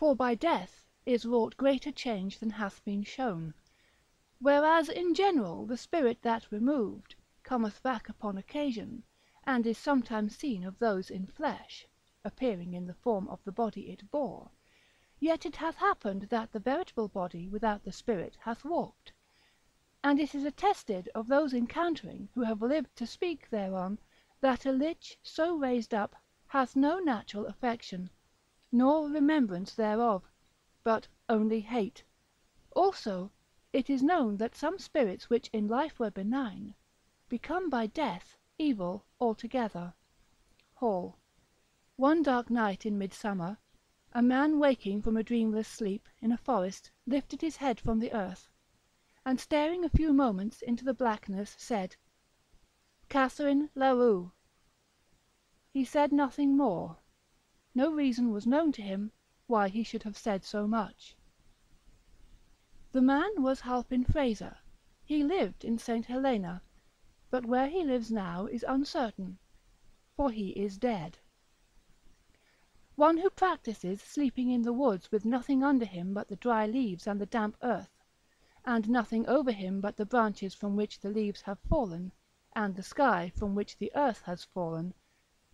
For by death is wrought greater change than hath been shown. Whereas in general the spirit that removed cometh back upon occasion, and is sometimes seen of those in flesh, appearing in the form of the body it bore, yet it hath happened that the veritable body without the spirit hath walked, and it is attested of those encountering who have lived to speak thereon, that a lich so raised up hath no natural affection, nor remembrance thereof, but only hate. Also it is known that some spirits which in life were benign, become by death evil altogether. Hall. One dark night in midsummer, a man waking from a dreamless sleep in a forest lifted his head from the earth, and staring a few moments into the blackness, said, "Catherine Larue." He said nothing more. No reason was known to him why he should have said so much. The man was Halpin Frayser. He lived in St. Helena, but where he lives now is uncertain, for he is dead. One who practises sleeping in the woods with nothing under him but the dry leaves and the damp earth, and nothing over him but the branches from which the leaves have fallen, and the sky from which the earth has fallen,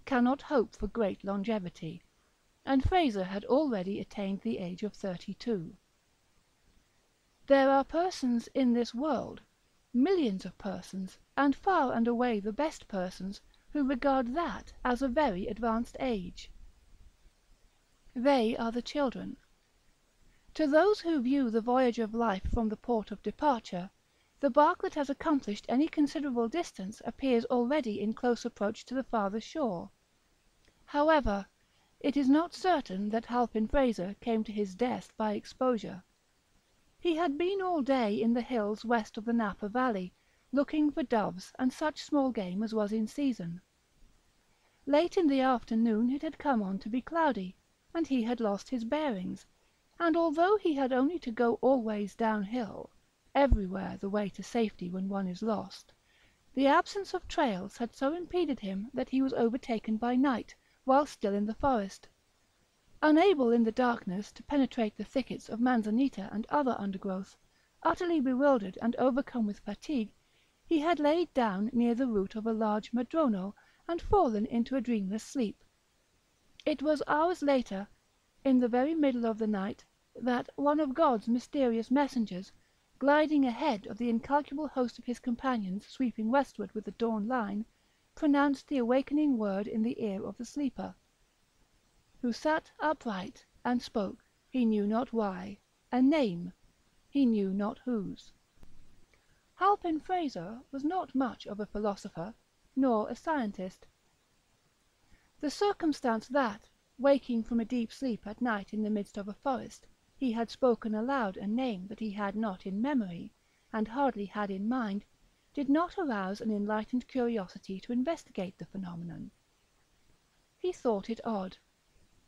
cannot hope for great longevity, and Frayser had already attained the age of 32. There are persons in this world, millions of persons, and far and away the best persons, who regard that as a very advanced age. They are the children. To those who view the voyage of life from the port of departure, the bark that has accomplished any considerable distance appears already in close approach to the farther shore. However, it is not certain that Halpin Frayser came to his death by exposure. He had been all day in the hills west of the Napa Valley, looking for doves and such small game as was in season. Late in the afternoon it had come on to be cloudy, and he had lost his bearings, and although he had only to go all ways downhill, everywhere the way to safety when one is lost, the absence of trails had so impeded him that he was overtaken by night, while still in the forest. Unable in the darkness to penetrate the thickets of manzanita and other undergrowth, utterly bewildered and overcome with fatigue, he had laid down near the root of a large madrono and fallen into a dreamless sleep. It was hours later, in the very middle of the night, that one of God's mysterious messengers, gliding ahead of the incalculable host of his companions sweeping westward with the dawn line, pronounced the awakening word in the ear of the sleeper, who sat upright and spoke, he knew not why, a name, he knew not whose. Halpin Frayser was not much of a philosopher, nor a scientist. The circumstance that, waking from a deep sleep at night in the midst of a forest, he had spoken aloud a name that he had not in memory, and hardly had in mind, did not arouse an enlightened curiosity to investigate the phenomenon. He thought it odd,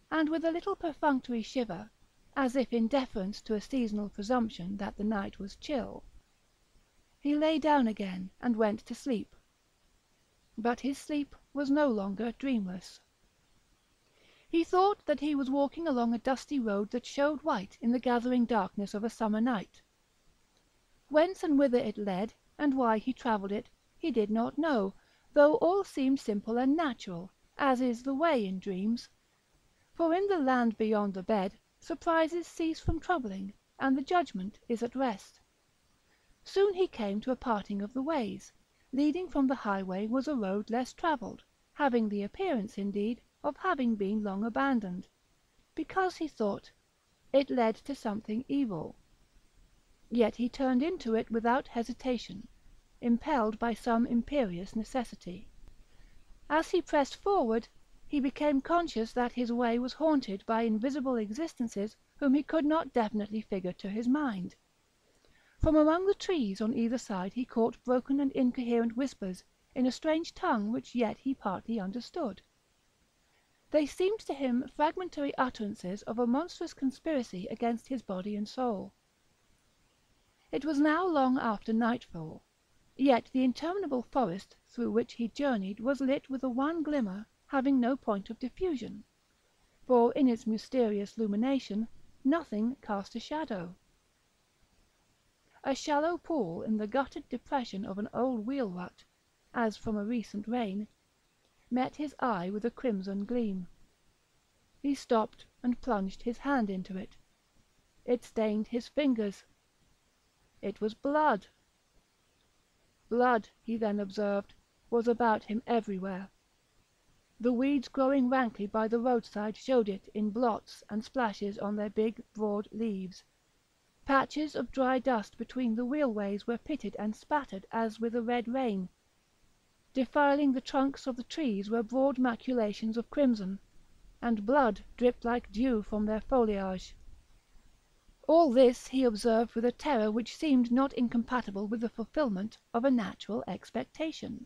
and with a little perfunctory shiver, as if in deference to a seasonal presumption that the night was chill, he lay down again and went to sleep. But his sleep was no longer dreamless. He thought that he was walking along a dusty road that showed white in the gathering darkness of a summer night. Whence and whither it led, and why he travelled it, he did not know, though all seemed simple and natural, as is the way in dreams. For in the land beyond the bed, surprises cease from troubling, and the judgment is at rest. Soon he came to a parting of the ways. Leading from the highway was a road less travelled, having the appearance, indeed, of having been long abandoned, because, he thought, it led to something evil. Yet he turned into it without hesitation, impelled by some imperious necessity. As he pressed forward, he became conscious that his way was haunted by invisible existences whom he could not definitely figure to his mind. From among the trees on either side he caught broken and incoherent whispers in a strange tongue which yet he partly understood. They seemed to him fragmentary utterances of a monstrous conspiracy against his body and soul. It was now long after nightfall, yet the interminable forest through which he journeyed was lit with a wan glimmer having no point of diffusion, for in its mysterious illumination nothing cast a shadow. A shallow pool in the gutted depression of an old wheel rut, as from a recent rain, met his eye with a crimson gleam. He stopped and plunged his hand into it. It stained his fingers. It was blood. Blood, he then observed, was about him everywhere. The weeds growing rankly by the roadside showed it in blots and splashes on their big, broad leaves. Patches of dry dust between the wheelways were pitted and spattered as with a red rain. Defiling the trunks of the trees were broad maculations of crimson, and blood dripped like dew from their foliage. All this he observed with a terror which seemed not incompatible with the fulfilment of a natural expectation.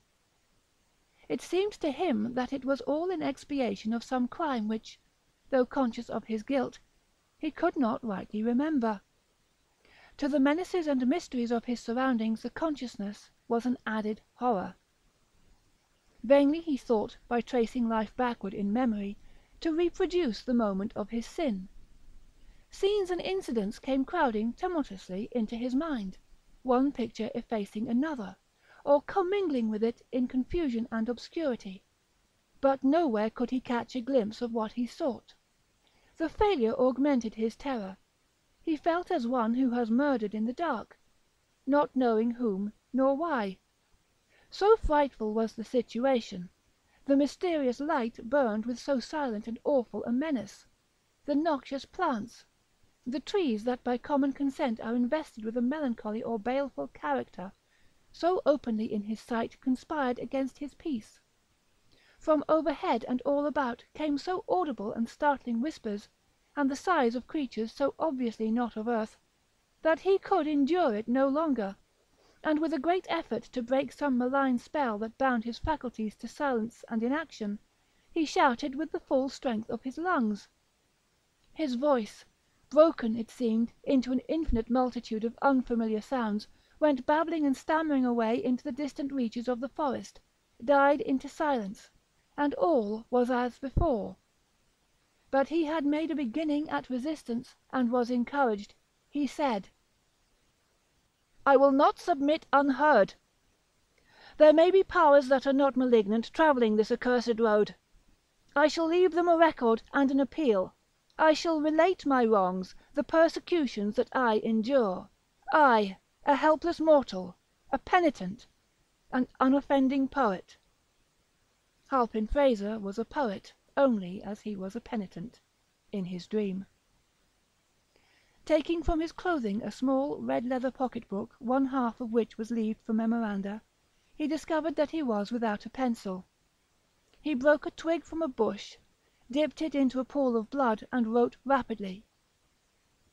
It seemed to him that it was all in expiation of some crime which, though conscious of his guilt, he could not rightly remember. To the menaces and mysteries of his surroundings the consciousness was an added horror. Vainly he thought, by tracing life backward in memory, to reproduce the moment of his sin. Scenes and incidents came crowding tumultuously into his mind, one picture effacing another, or commingling with it in confusion and obscurity, but nowhere could he catch a glimpse of what he sought. The failure augmented his terror. He felt as one who has murdered in the dark, not knowing whom nor why. So frightful was the situation, the mysterious light burned with so silent and awful a menace, the noxious plants, the trees that by common consent are invested with a melancholy or baleful character, so openly in his sight conspired against his peace. From overhead and all about came so audible and startling whispers, and the sighs of creatures so obviously not of earth, that he could endure it no longer, and with a great effort to break some malign spell that bound his faculties to silence and inaction, he shouted with the full strength of his lungs. His voice, broken, it seemed, into an infinite multitude of unfamiliar sounds, went babbling and stammering away into the distant reaches of the forest, died into silence, and all was as before. But he had made a beginning at resistance, and was encouraged. He said: "I will not submit unheard. There may be powers that are not malignant travelling this accursed road. I shall leave them a record and an appeal. I shall relate my wrongs, the persecutions that I endure. I, a helpless mortal, a penitent, an unoffending poet." Halpin Frayser was a poet only as he was a penitent, in his dream. Taking from his clothing a small red leather pocket-book, one half of which was leaved for memoranda, he discovered that he was without a pencil. He broke a twig from a bush, dipped it into a pool of blood, and wrote rapidly.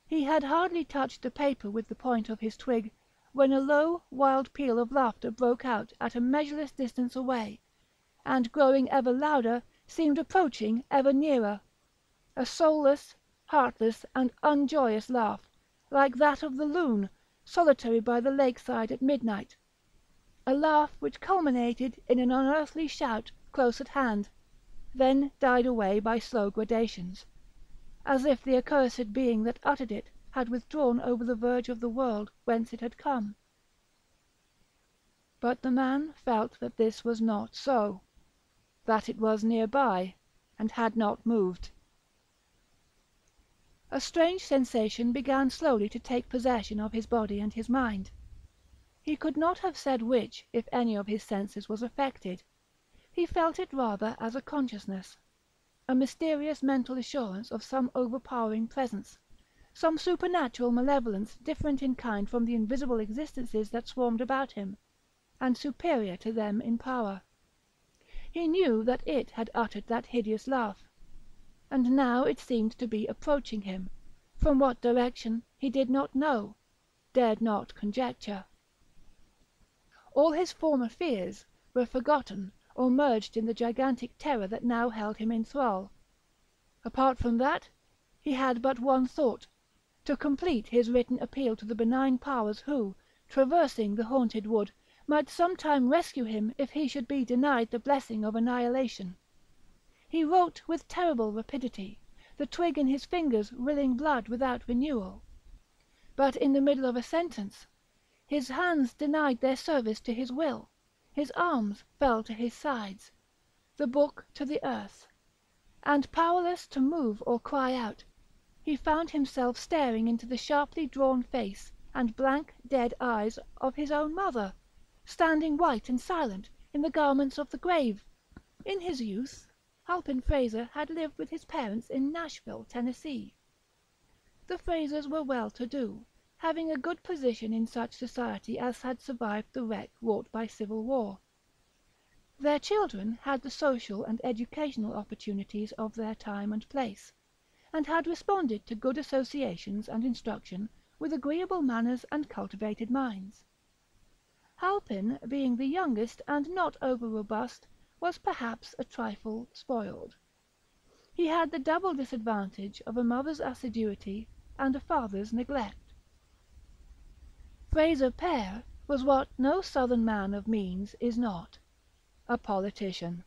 He had hardly touched the paper with the point of his twig, when a low, wild peal of laughter broke out at a measureless distance away, and, growing ever louder, seemed approaching ever nearer. A soulless, heartless, and unjoyous laugh, like that of the loon, solitary by the lakeside at midnight. A laugh which culminated in an unearthly shout close at hand, then died away by slow gradations, as if the accursed being that uttered it had withdrawn over the verge of the world whence it had come. But the man felt that this was not so, that it was near by, and had not moved. A strange sensation began slowly to take possession of his body and his mind. He could not have said which, if any, of his senses was affected. He felt it rather as a consciousness, a mysterious mental assurance of some overpowering presence, some supernatural malevolence different in kind from the invisible existences that swarmed about him, and superior to them in power. He knew that it had uttered that hideous laugh, and now it seemed to be approaching him, from what direction he did not know, dared not conjecture. All his former fears were forgotten or merged in the gigantic terror that now held him in thrall. Apart from that, he had but one thought: to complete his written appeal to the benign powers who, traversing the haunted wood, might some time rescue him if he should be denied the blessing of annihilation. He wrote with terrible rapidity, the twig in his fingers rilling blood without renewal. But in the middle of a sentence, his hands denied their service to his will, his arms fell to his sides, the book to the earth, and powerless to move or cry out, he found himself staring into the sharply drawn face and blank dead eyes of his own mother, standing white and silent in the garments of the grave. In his youth, Halpin Frayser had lived with his parents in Nashville, Tennessee. The Fraysers were well-to-do, having a good position in such society as had survived the wreck wrought by civil war. Their children had the social and educational opportunities of their time and place, and had responded to good associations and instruction with agreeable manners and cultivated minds. Halpin, being the youngest and not over-robust, was perhaps a trifle spoiled. He had the double disadvantage of a mother's assiduity and a father's neglect. Frayser père was what no southern man of means is not, a politician.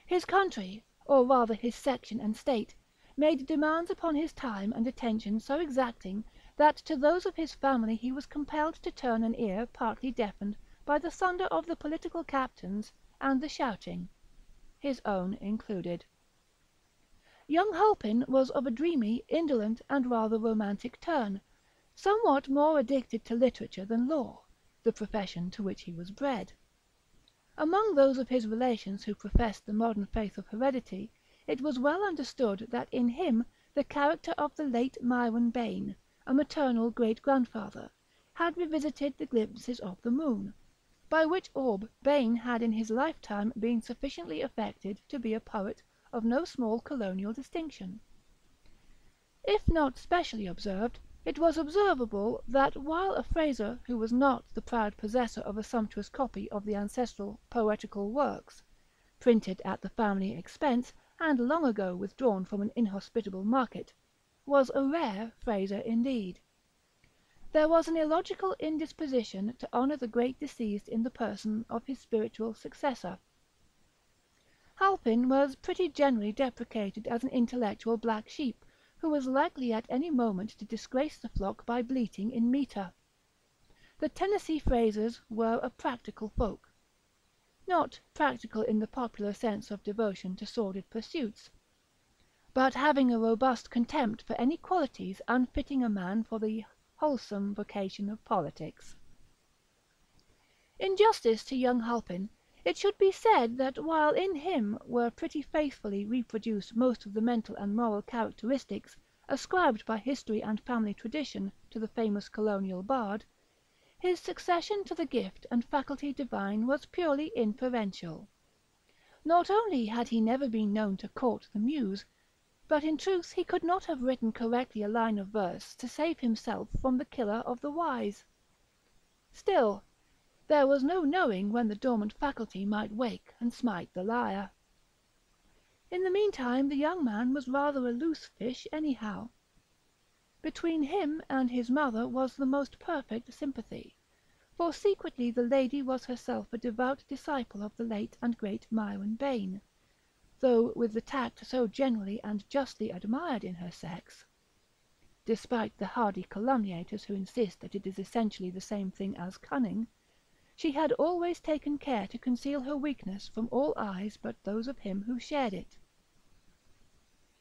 His country, or rather his section and state, made demands upon his time and attention so exacting that to those of his family he was compelled to turn an ear partly deafened by the thunder of the political captains and the shouting, his own included. Young Halpin was of a dreamy, indolent, and rather romantic turn, somewhat more addicted to literature than law, the profession to which he was bred. Among those of his relations who professed the modern faith of heredity, it was well understood that in him the character of the late Myron Bayne, a maternal great-grandfather, had revisited the glimpses of the moon, by which orb Bayne had in his lifetime been sufficiently affected to be a poet of no small colonial distinction. If not specially observed, it was observable that while a Frayser who was not the proud possessor of a sumptuous copy of the ancestral poetical works, printed at the family expense and long ago withdrawn from an inhospitable market, was a rare Frayser indeed. There was an illogical indisposition to honour the great deceased in the person of his spiritual successor. Halpin was pretty generally deprecated as an intellectual black sheep, who was likely at any moment to disgrace the flock by bleating in metre. The Tennessee Fraysers were a practical folk, not practical in the popular sense of devotion to sordid pursuits, but having a robust contempt for any qualities unfitting a man for the wholesome vocation of politics. In justice to young Halpin, it should be said that while in him were pretty faithfully reproduced most of the mental and moral characteristics ascribed by history and family tradition to the famous colonial bard, his succession to the gift and faculty divine was purely inferential. Not only had he never been known to court the muse, but in truth he could not have written correctly a line of verse to save himself from the killer of the wise. Still, there was no knowing when the dormant faculty might wake and smite the lyre. In the meantime the young man was rather a loose fish anyhow. Between him and his mother was the most perfect sympathy, for secretly the lady was herself a devout disciple of the late and great Myron Bayne, though with the tact so generally and justly admired in her sex, despite the hardy calumniators who insist that it is essentially the same thing as cunning, she had always taken care to conceal her weakness from all eyes but those of him who shared it.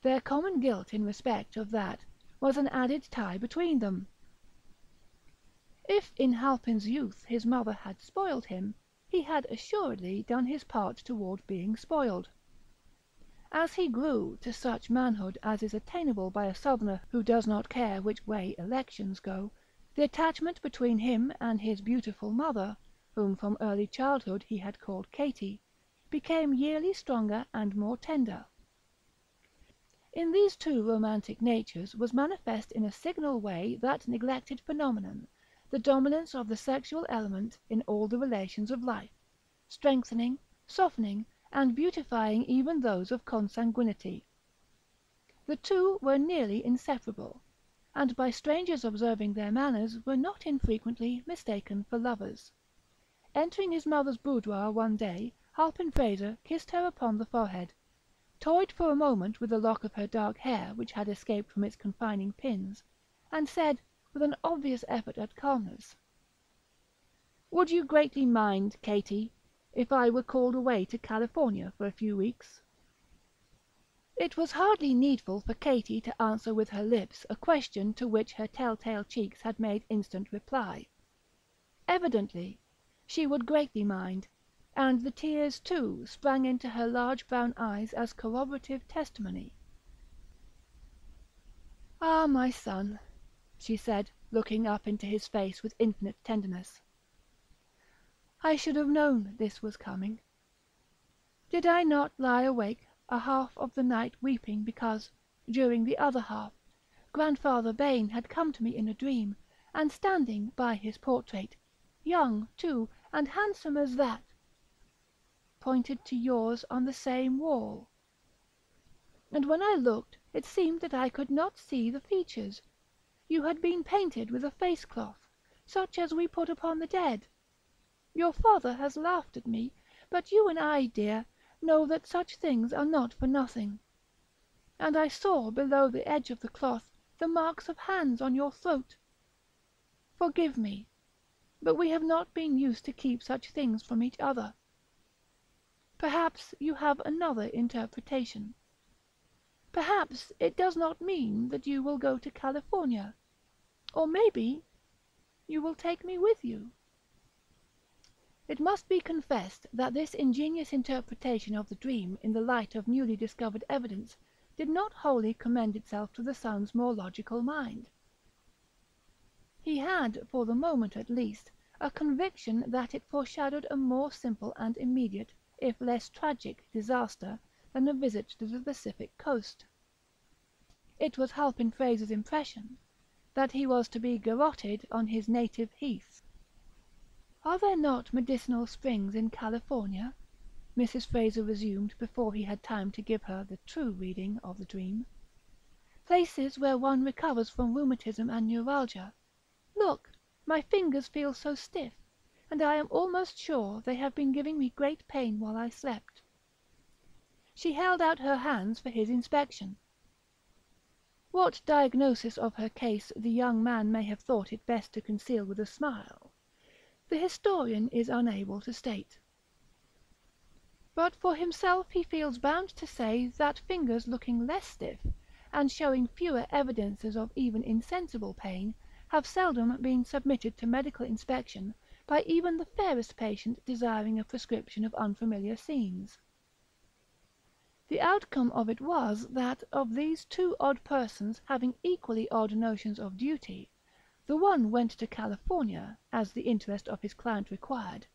Their common guilt in respect of that was an added tie between them. If in Halpin's youth his mother had spoiled him, he had assuredly done his part toward being spoiled. As he grew to such manhood as is attainable by a southerner who does not care which way elections go, the attachment between him and his beautiful mother, whom from early childhood he had called Katie, became yearly stronger and more tender. In these two romantic natures was manifest in a signal way that neglected phenomenon, the dominance of the sexual element in all the relations of life, strengthening, softening, and beautifying even those of consanguinity. The two were nearly inseparable, and by strangers observing their manners were not infrequently mistaken for lovers. Entering his mother's boudoir one day, Halpin Frayser kissed her upon the forehead, toyed for a moment with a lock of her dark hair which had escaped from its confining pins, and said, with an obvious effort at calmness: "Would you greatly mind, Katy, if I were called away to California for a few weeks?" It was hardly needful for Katy to answer with her lips a question to which her tell-tale cheeks had made instant reply. Evidently, she would greatly mind, and the tears, too, sprang into her large brown eyes as corroborative testimony. "Ah, my son," she said, looking up into his face with infinite tenderness, "I should have known this was coming. Did I not lie awake a half of the night weeping because, during the other half, Grandfather Bain had come to me in a dream, and standing by his portrait, young, too, and handsome as that, pointed to yours on the same wall. And when I looked, it seemed that I could not see the features. You had been painted with a face-cloth, such as we put upon the dead. Your father has laughed at me, but you and I, dear, know that such things are not for nothing. And I saw below the edge of the cloth the marks of hands on your throat. Forgive me, but we have not been used to keep such things from each other. Perhaps you have another interpretation. Perhaps it does not mean that you will go to California, or maybe you will take me with you." It must be confessed that this ingenious interpretation of the dream in the light of newly discovered evidence did not wholly commend itself to the son's more logical mind. He had, for the moment at least, a conviction that it foreshadowed a more simple and immediate, if less tragic, disaster than a visit to the Pacific coast. It was Halpin Frayser's impression that he was to be garrotted on his native heath. "Are there not medicinal springs in California?" Mrs. Frayser resumed before he had time to give her the true reading of the dream. "Places where one recovers from rheumatism and neuralgia. Look, my fingers feel so stiff, and I am almost sure they have been giving me great pain while I slept." She held out her hands for his inspection. What diagnosis of her case the young man may have thought it best to conceal with a smile, the historian is unable to state. But for himself he feels bound to say that fingers looking less stiff, and showing fewer evidences of even insensible pain, have seldom been submitted to medical inspection by even the fairest patient desiring a prescription of unfamiliar scenes. The outcome of it was that of these two odd persons having equally odd notions of duty, the one went to California, as the interest of his client required,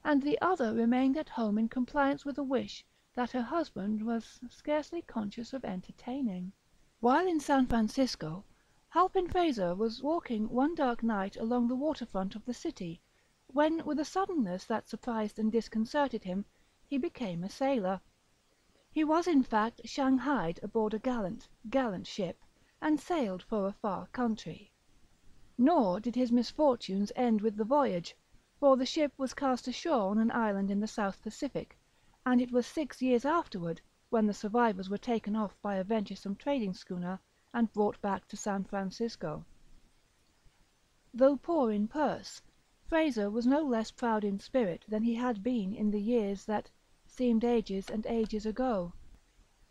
and the other remained at home in compliance with a wish that her husband was scarcely conscious of entertaining. While in San Francisco, Halpin Frayser was walking one dark night along the waterfront of the city, when, with a suddenness that surprised and disconcerted him, he became a sailor. He was in fact shanghaied aboard a gallant ship, and sailed for a far country. Nor did his misfortunes end with the voyage, for the ship was cast ashore on an island in the South Pacific, and it was 6 years afterward when the survivors were taken off by a venturesome trading schooner and brought back to San Francisco. Though poor in purse, Frayser was no less proud in spirit than he had been in the years that seemed ages and ages ago.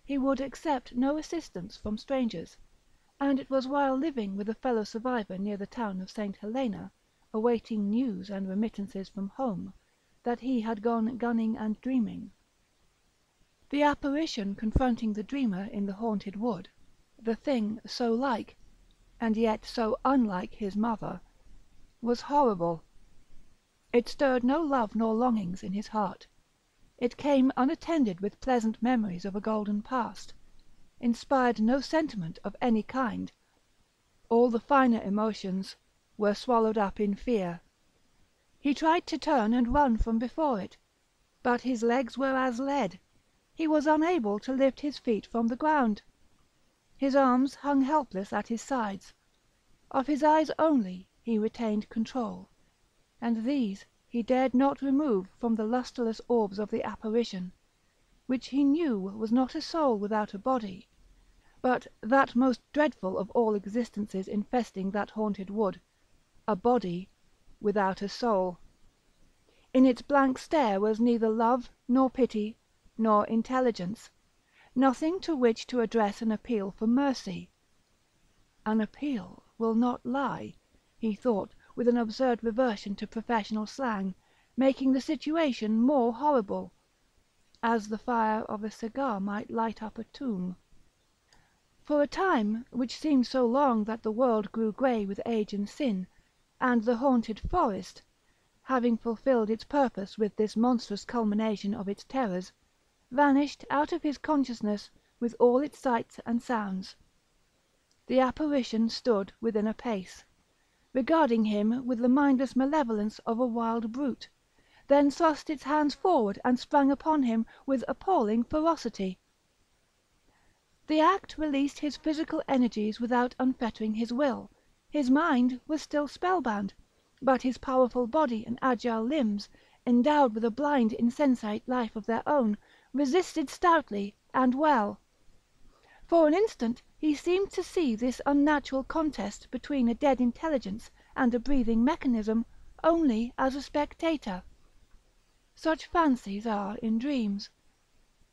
He would accept no assistance from strangers, and it was while living with a fellow survivor near the town of St. Helena, awaiting news and remittances from home, that he had gone gunning and dreaming. The apparition confronting the dreamer in the haunted wood, the thing so like, and yet so unlike his mother, was horrible. It stirred no love nor longings in his heart. It came unattended with pleasant memories of a golden past, inspired no sentiment of any kind. All the finer emotions were swallowed up in fear. He tried to turn and run from before it, but his legs were as lead. He was unable to lift his feet from the ground. His arms hung helpless at his sides. Of his eyes only he retained control, and these he dared not remove from the lustreless orbs of the apparition. which he knew was not a soul without a body, but that most dreadful of all existences infesting that haunted wood, a body without a soul. In its blank stare was neither love, nor pity, nor intelligence, nothing to which to address an appeal for mercy. An appeal will not lie, he thought, with an absurd reversion to professional slang, making the situation more horrible, as the fire of a cigar might light up a tomb. For a time, which seemed so long that the world grew grey with age and sin, and the haunted forest, having fulfilled its purpose with this monstrous culmination of its terrors, vanished out of his consciousness with all its sights and sounds. The apparition stood within a pace, regarding him with the mindless malevolence of a wild brute, then thrust its hands forward and sprang upon him with appalling ferocity. The act released his physical energies without unfettering his will. His mind was still spellbound, but his powerful body and agile limbs, endowed with a blind insensate life of their own, resisted stoutly and well. For an instant he seemed to see this unnatural contest between a dead intelligence and a breathing mechanism only as a spectator. Such fancies are in dreams.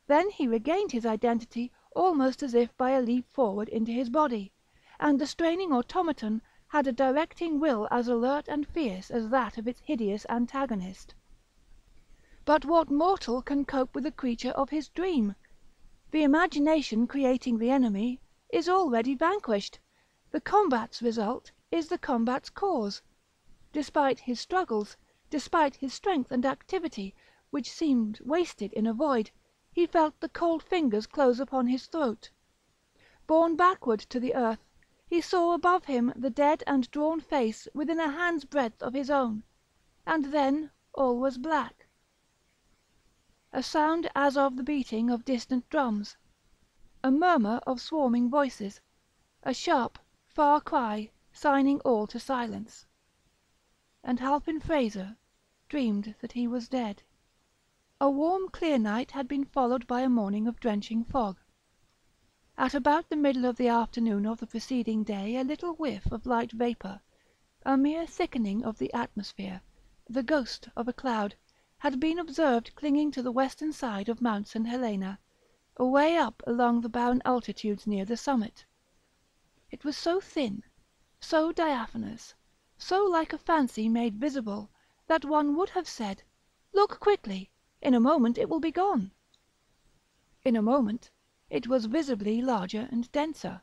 Then he regained his identity almost as if by a leap forward into his body, and the straining automaton had a directing will as alert and fierce as that of its hideous antagonist. But what mortal can cope with a creature of his dream? The imagination creating the enemy is already vanquished. The combat's result is the combat's cause. Despite his struggles, despite his strength and activity, which seemed wasted in a void, he felt the cold fingers close upon his throat. Borne backward to the earth, he saw above him the dead and drawn face within a hand's breadth of his own, and then all was black. A sound as of the beating of distant drums, a murmur of swarming voices, a sharp, far cry signing all to silence. And Halpin Frayser dreamed that he was dead. A warm clear night had been followed by a morning of drenching fog. At about the middle of the afternoon of the preceding day a little whiff of light vapour, a mere thickening of the atmosphere, the ghost of a cloud, had been observed clinging to the western side of Mount St. Helena, away up along the barren altitudes near the summit. It was so thin, so diaphanous, so like a fancy made visible, that one would have said, "Look quickly, in a moment it will be gone." In a moment it was visibly larger and denser.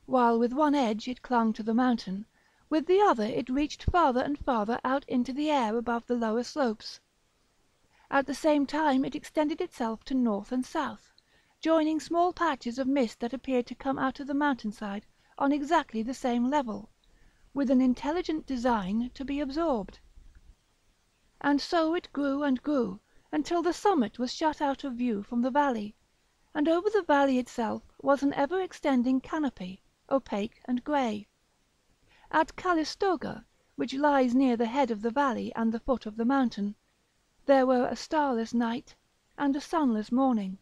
While with one edge it clung to the mountain, with the other it reached farther and farther out into the air above the lower slopes. At the same time it extended itself to north and south, joining small patches of mist that appeared to come out of the mountainside on exactly the same level, with an intelligent design to be absorbed. And so it grew and grew, until the summit was shut out of view from the valley, and over the valley itself was an ever-extending canopy, opaque and grey. At Calistoga, which lies near the head of the valley and the foot of the mountain, there were a starless night and a sunless morning.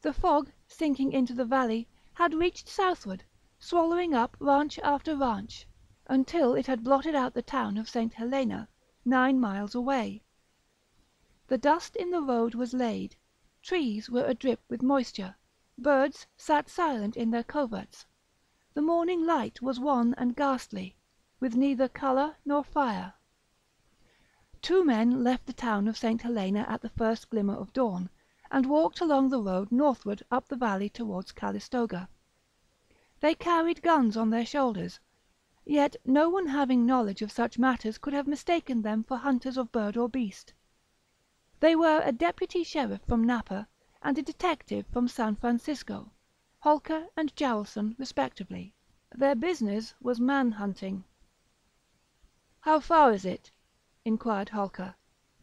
The fog, sinking into the valley, had reached southward, swallowing up ranch after ranch, until it had blotted out the town of St. Helena, 9 miles away. The dust in the road was laid, trees were adrip with moisture, birds sat silent in their coverts. The morning light was wan and ghastly, with neither colour nor fire. 2 men left the town of St. Helena at the first glimmer of dawn, and walked along the road northward up the valley towards Calistoga. They carried guns on their shoulders, yet no one having knowledge of such matters could have mistaken them for hunters of bird or beast. They were a deputy sheriff from Napa and a detective from San Francisco, Holker and Jaralson respectively. Their business was man-hunting. "How far is it?" inquired Holker,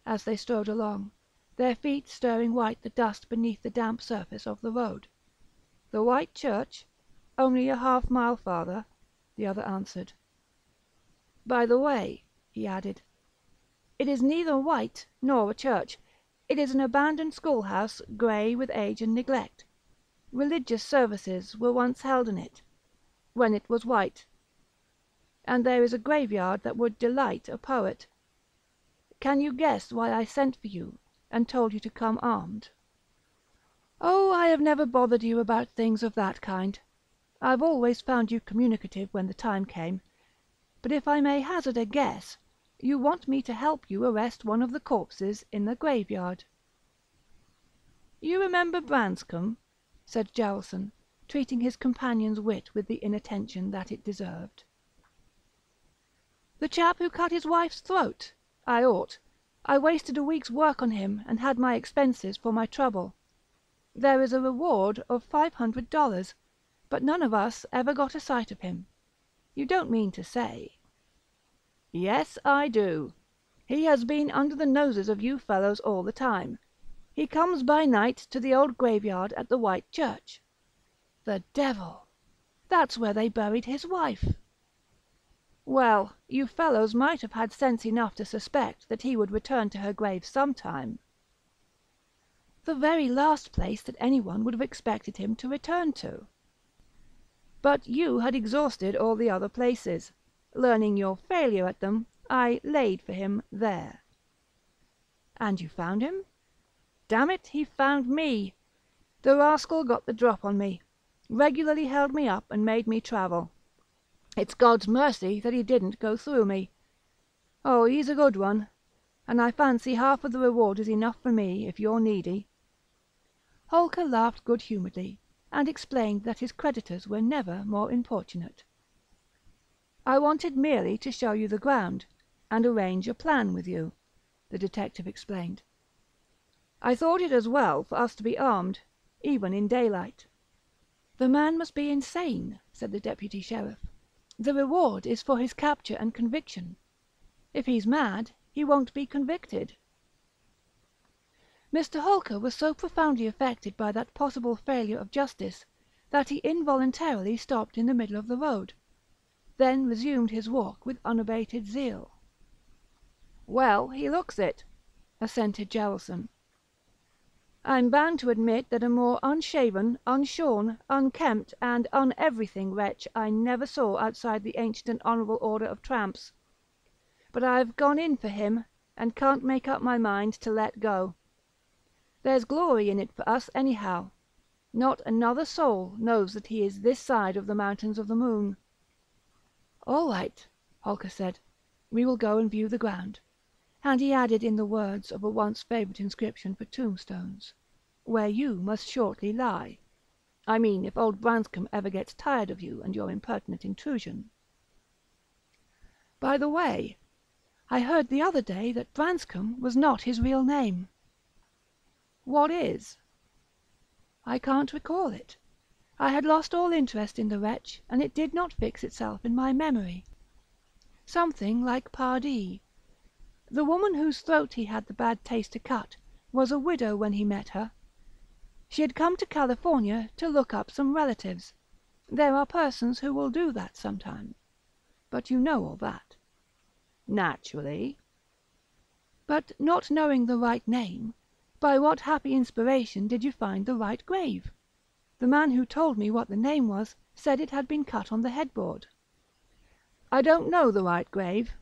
as they strode along, their feet stirring white the dust beneath the damp surface of the road. "The White Church? Only a half-mile farther," the other answered. "By the way," he added, "it is neither white nor a church. It is an abandoned schoolhouse, grey with age and neglect. Religious services were once held in it, when it was white, and there is a graveyard that would delight a poet. Can you guess why I sent for you, and told you to come armed?" "Oh, I have never bothered you about things of that kind. I've always found you communicative when the time came. But if I may hazard a guess, you want me to help you arrest one of the corpses in the graveyard." "You remember Branscombe?" said Jaralson, treating his companion's wit with the inattention that it deserved. "The chap who cut his wife's throat? I ought. I wasted a week's work on him, and had my expenses for my trouble. There is a reward of $500, but none of us ever got a sight of him. You don't mean to say—" "Yes, I do. He has been under the noses of you fellows all the time. He comes by night to the old graveyard at the White Church." "The devil! That's where they buried his wife." "Well, you fellows might have had sense enough to suspect that he would return to her grave sometime." "The very last place that anyone would have expected him to return to." "But you had exhausted all the other places. Learning your failure at them, I laid for him there." "And you found him?" "Damn it, he found me. The rascal got the drop on me. Regularly held me up and made me travel. It's God's mercy that he didn't go through me. Oh, he's a good one, and I fancy half of the reward is enough for me, if you're needy." Holker laughed good-humouredly, and explained that his creditors were never more importunate. "I wanted merely to show you the ground, and arrange a plan with you," the detective explained. "I thought it as well for us to be armed, even in daylight." "The man must be insane," said the deputy sheriff. "The reward is for his capture and conviction. If he's mad, he won't be convicted." Mr. Holker was so profoundly affected by that possible failure of justice that he involuntarily stopped in the middle of the road, then resumed his walk with unabated zeal. "Well, he looks it," assented Jaralson. "I'm bound to admit that a more unshaven, unshorn, unkempt, and uneverything wretch I never saw outside the ancient and honourable order of tramps. But I've gone in for him, and can't make up my mind to let go. There's glory in it for us, anyhow. Not another soul knows that he is this side of the Mountains of the Moon." "All right," Holker said. "We will go and view the ground." And he added in the words of a once favourite inscription for tombstones, "where you must shortly lie. I mean, if old Branscombe ever gets tired of you and your impertinent intrusion. By the way, I heard the other day that Branscombe was not his real name." "What is?" "I can't recall it. I had lost all interest in the wretch, and it did not fix itself in my memory. Something like Pardee. The woman whose throat he had the bad taste to cut was a widow when he met her. She had come to California to look up some relatives. There are persons who will do that sometime. But you know all that." "Naturally." "But not knowing the right name, by what happy inspiration did you find the right grave? The man who told me what the name was said it had been cut on the headboard." "I don't know the right grave."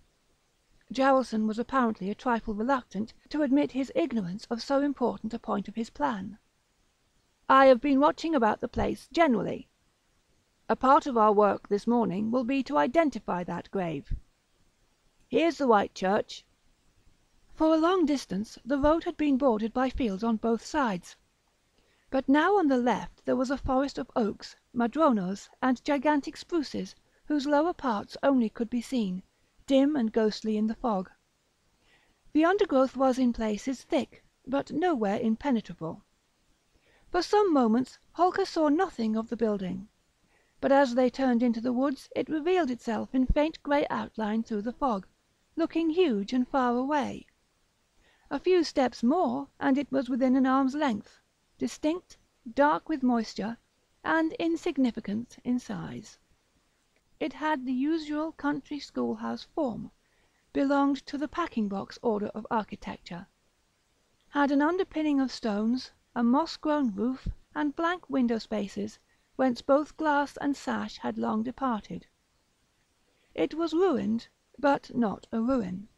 Jaralson was apparently a trifle reluctant to admit his ignorance of so important a point of his plan. "I have been watching about the place generally. A part of our work this morning will be to identify that grave. Here's the White Church." For a long distance the road had been bordered by fields on both sides, but now on the left there was a forest of oaks, madronos, and gigantic spruces, whose lower parts only could be seen, dim and ghostly in the fog. The undergrowth was in places thick, but nowhere impenetrable. For some moments Holker saw nothing of the building, but as they turned into the woods it revealed itself in faint grey outline through the fog, looking huge and far away. A few steps more and it was within an arm's length, distinct, dark with moisture, and insignificant in size. It had the usual country schoolhouse form, belonged to the packing-box order of architecture. had an underpinning of stones, a moss-grown roof, and blank window spaces, whence both glass and sash had long departed. It was ruined, but not a ruin,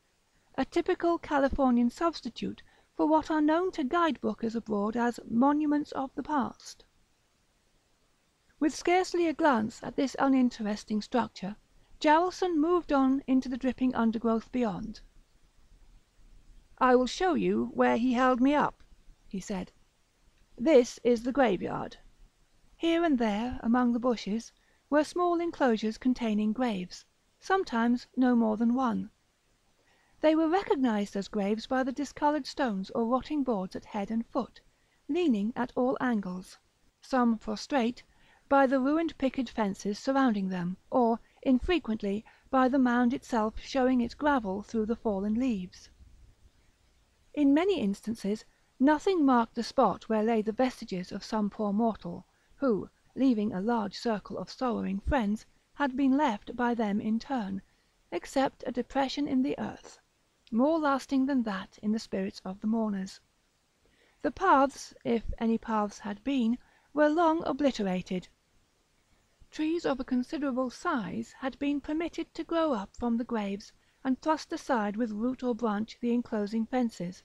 a typical Californian substitute for what are known to guide-bookers abroad as monuments of the past. With scarcely a glance at this uninteresting structure, Jaralson moved on into the dripping undergrowth beyond. "I will show you where he held me up," he said. "This is the graveyard." Here and there, among the bushes, were small enclosures containing graves, sometimes no more than one. They were recognized as graves by the discoloured stones or rotting boards at head and foot, leaning at all angles, some prostrate, by the ruined picket fences surrounding them, or, infrequently, by the mound itself showing its gravel through the fallen leaves. In many instances, nothing marked the spot where lay the vestiges of some poor mortal, who, leaving a large circle of sorrowing friends, had been left by them in turn, except a depression in the earth, more lasting than that in the spirits of the mourners. The paths, if any paths had been, were long obliterated. Trees of a considerable size had been permitted to grow up from the graves, and thrust aside with root or branch the enclosing fences.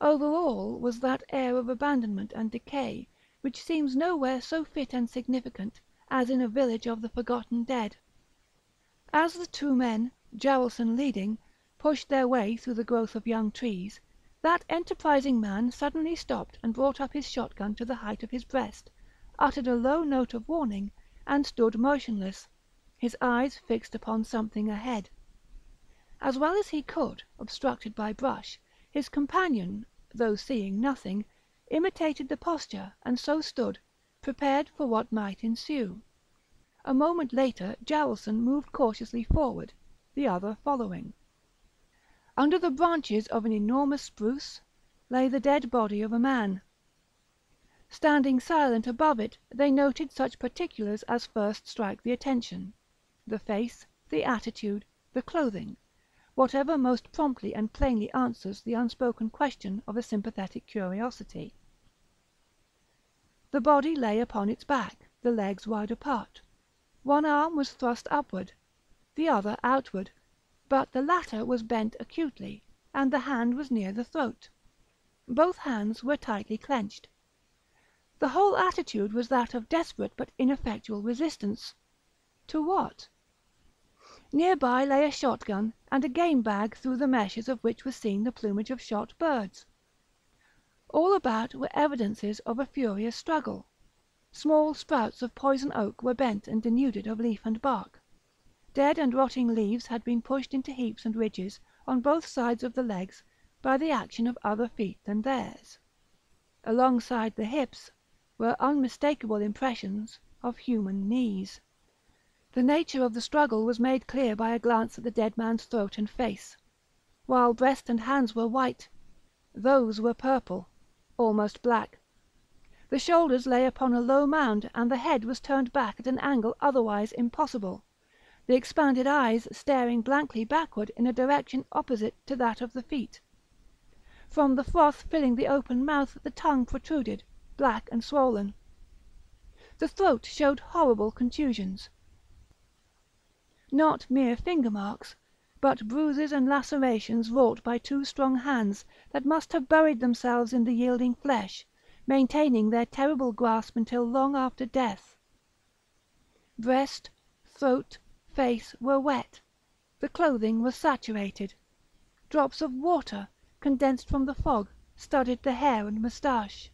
Over all was that air of abandonment and decay which seems nowhere so fit and significant as in a village of the forgotten dead. As the two men, Jaralson leading, pushed their way through the growth of young trees, that enterprising man suddenly stopped and brought up his shotgun to the height of his breast, uttered a low note of warning, and stood motionless, his eyes fixed upon something ahead. As well as he could, obstructed by brush, his companion, though seeing nothing, imitated the posture, and so stood, prepared for what might ensue. A moment later Jaralson moved cautiously forward, the other following. Under the branches of an enormous spruce lay the dead body of a man. Standing silent above it, they noted such particulars as first strike the attention: the face, the attitude, the clothing, whatever most promptly and plainly answers the unspoken question of a sympathetic curiosity. The body lay upon its back, the legs wide apart. One arm was thrust upward, the other outward, but the latter was bent acutely, and the hand was near the throat. Both hands were tightly clenched. The whole attitude was that of desperate but ineffectual resistance. To what? Near by lay a shotgun and a game bag through the meshes of which was seen the plumage of shot birds. All about were evidences of a furious struggle. Small sprouts of poison oak were bent and denuded of leaf and bark. Dead and rotting leaves had been pushed into heaps and ridges on both sides of the legs by the action of other feet than theirs. Alongside the hips were unmistakable impressions of human knees. The nature of the struggle was made clear by a glance at the dead man's throat and face. While breast and hands were white, those were purple, almost black. The shoulders lay upon a low mound, and the head was turned back at an angle otherwise impossible, the expanded eyes staring blankly backward in a direction opposite to that of the feet. From the froth filling the open mouth the tongue protruded, black and swollen. The throat showed horrible contusions, not mere finger marks, but bruises and lacerations wrought by two strong hands that must have buried themselves in the yielding flesh, maintaining their terrible grasp until long after death. Breast, throat, face were wet, the clothing was saturated. Drops of water, condensed from the fog, studded the hair and moustache.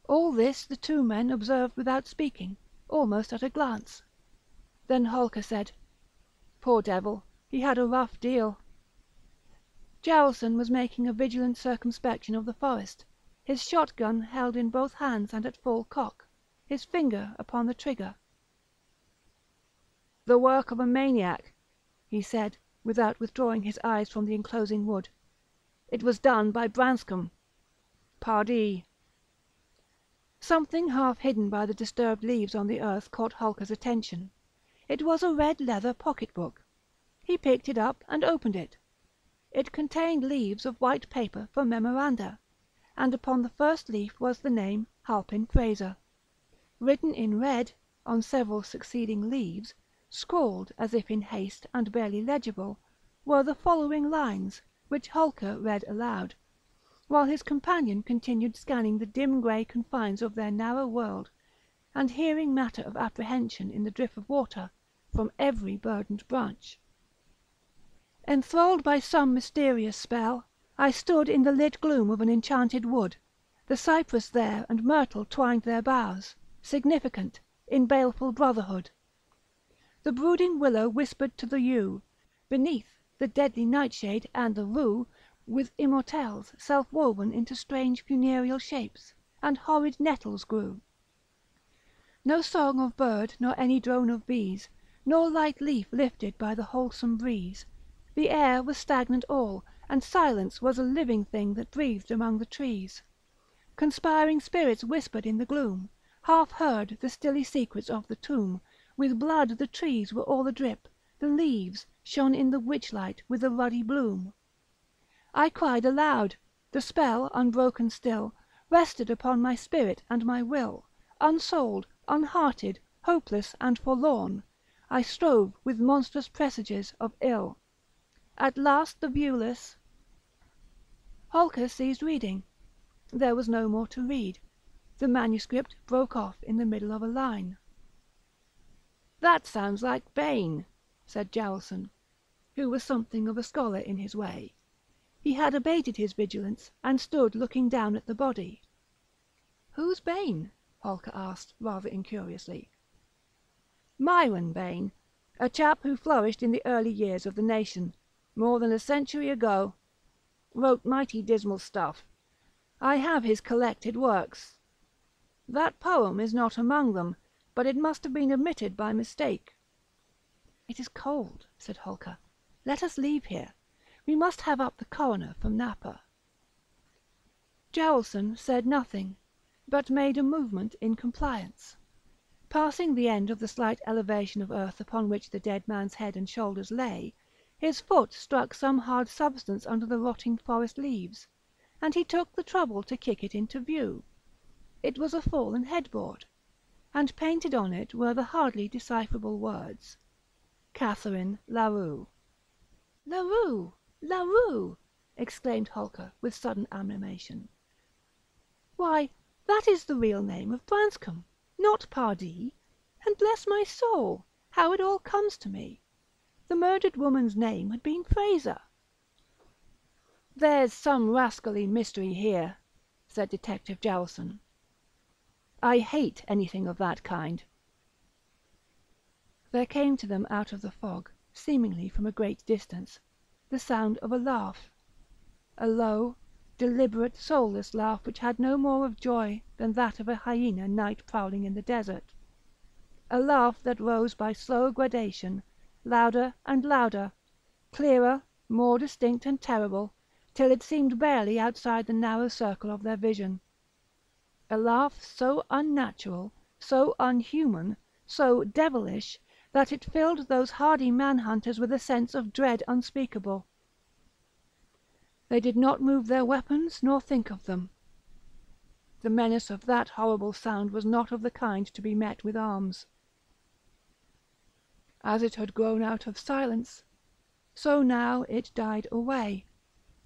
All this the two men observed without speaking, almost at a glance. Then Holker said, "Poor devil, he had a rough deal." Jaralson was making a vigilant circumspection of the forest, his shotgun held in both hands and at full cock, his finger upon the trigger. "The work of a maniac," he said, without withdrawing his eyes from the enclosing wood. "It was done by Branscombe. Pardee." Something half hidden by the disturbed leaves on the earth caught Holker's attention. It was a red leather pocket-book. He picked it up and opened it. It contained leaves of white paper for memoranda, and upon the first leaf was the name Halpin Frayser. Written in red, on several succeeding leaves, scrawled as if in haste and barely legible, were the following lines, which Holker read aloud, while his companion continued scanning the dim grey confines of their narrow world, and hearing matter of apprehension in the drip of water from every verdant branch. Enthralled by some mysterious spell, I stood in the lit gloom of an enchanted wood. The cypress there and myrtle twined their boughs, significant, in baleful brotherhood. The brooding willow whispered to the yew. Beneath, the deadly nightshade and the rue, with immortelles self-woven into strange funereal shapes, and horrid nettles grew. No song of bird, nor any drone of bees, nor light leaf lifted by the wholesome breeze. The air was stagnant all, and silence was a living thing that breathed among the trees. Conspiring spirits whispered in the gloom, half heard the stilly secrets of the tomb. With blood the trees were all adrip, the leaves shone in the witch-light with a ruddy bloom. I cried aloud. The spell, unbroken still, rested upon my spirit and my will. Unsouled, unhearted, hopeless and forlorn, I strove with monstrous presages of ill. At last the viewless... Holker ceased reading. There was no more to read. The manuscript broke off in the middle of a line. "That sounds like Bain," said Jaralson, who was something of a scholar in his way. He had abated his vigilance, and stood looking down at the body. "Who's Bain?" Holker asked, rather incuriously. "Myron Bain, a chap who flourished in the early years of the nation, more than a century ago. Wrote mighty dismal stuff. I have his collected works. That poem is not among them, but it must have been omitted by mistake." "It is cold," said Holker. "Let us leave here. We must have up the coroner from Napa." Jaralson said nothing, but made a movement in compliance. Passing the end of the slight elevation of earth upon which the dead man's head and shoulders lay, his foot struck some hard substance under the rotting forest leaves, and he took the trouble to kick it into view. It was a fallen headboard, and painted on it were the hardly decipherable words, "Catherine Larue." "Larue! Larue!" exclaimed Holker, with sudden animation. "Why, that is the real name of Branscombe, not Pardee! And bless my soul, how it all comes to me! The murdered woman's name had been Frayser." "There's some rascally mystery here," said Detective Jaralson. "I hate anything of that kind." There came to them out of the fog, seemingly from a great distance, the sound of a laugh, a low, deliberate, soulless laugh which had no more of joy than that of a hyena night prowling in the desert. A laugh that rose by slow gradation, louder and louder, clearer, more distinct and terrible, till it seemed barely outside the narrow circle of their vision. A laugh so unnatural, so unhuman, so devilish, that it filled those hardy man-hunters with a sense of dread unspeakable. They did not move their weapons nor think of them. The menace of that horrible sound was not of the kind to be met with arms. As it had grown out of silence, so now it died away.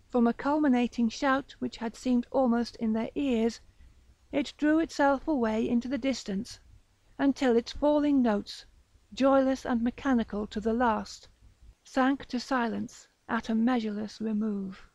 From a culminating shout which had seemed almost in their ears, it drew itself away into the distance, until its falling notes, joyless and mechanical to the last, sank to silence at a measureless remove.